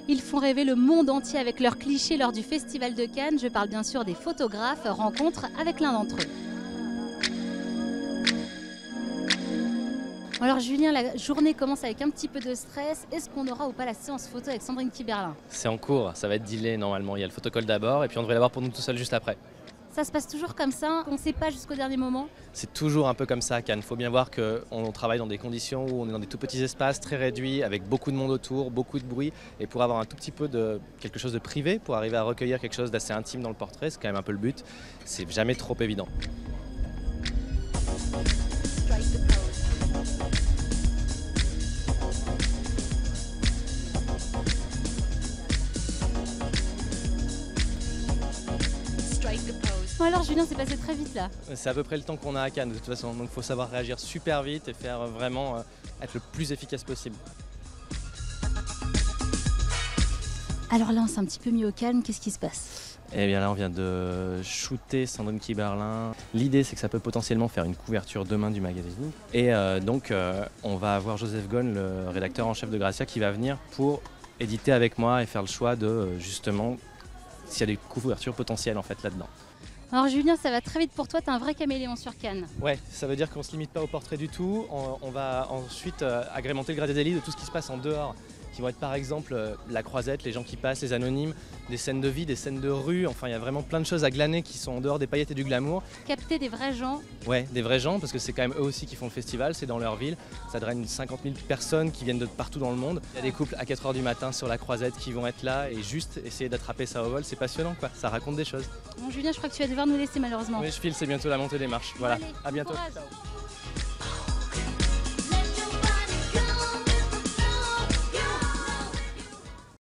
Ils font rêver le monde entier avec leurs clichés lors du Festival de Cannes. Je parle bien sûr des photographes. Rencontre avec l'un d'entre eux. Alors Julien, la journée commence avec un petit peu de stress. Est-ce qu'on aura ou pas la séance photo avec Sandrine Kiberlin? C'est en cours, ça va être dealé normalement. Il y a le photocall d'abord et puis on devrait l'avoir pour nous tout seul juste après. Ça se passe toujours comme ça, on ne sait pas jusqu'au dernier moment? C'est toujours un peu comme ça à Cannes. Il faut bien voir qu'on travaille dans des conditions où on est dans des tout petits espaces très réduits, avec beaucoup de monde autour, beaucoup de bruit. Et pour avoir un tout petit peu de quelque chose de privé, pour arriver à recueillir quelque chose d'assez intime dans le portrait, c'est quand même un peu le but. C'est jamais trop évident. Bon alors Julien, c'est passé très vite là. C'est à peu près le temps qu'on a à Cannes de toute façon. Donc il faut savoir réagir super vite et faire vraiment être le plus efficace possible. Alors là, on s'est un petit peu mis au calme, qu'est-ce qui se passe? Et bien là, on vient de shooter Sandrine Kiberlin. L'idée, c'est que ça peut potentiellement faire une couverture demain du magazine. Et donc, on va avoir Joseph Ghosn, le rédacteur en chef de Grazia, qui va venir pour éditer avec moi et faire le choix de, justement, s'il y a des couvertures potentielles en fait là-dedans. Alors Julien, ça va très vite pour toi, t'es un vrai caméléon sur Cannes. Ouais, ça veut dire qu'on ne se limite pas au portrait du tout. On va ensuite agrémenter le Gradia Daily de tout ce qui se passe en dehors, qui vont être par exemple la croisette, les gens qui passent, les anonymes, des scènes de vie, des scènes de rue. Enfin, il y a vraiment plein de choses à glaner qui sont en dehors des paillettes et du glamour. Capter des vrais gens. Ouais, des vrais gens, parce que c'est quand même eux aussi qui font le festival, c'est dans leur ville. Ça draine 50 000 personnes qui viennent de partout dans le monde. Il y a des couples à 4h du matin sur la croisette qui vont être là et juste essayer d'attraper ça au vol. C'est passionnant quoi, ça raconte des choses. Bon Julien, je crois que tu vas devoir nous laisser malheureusement. Mais je file, c'est bientôt la montée des marches. Voilà, Allez, à bientôt. courage. Ciao.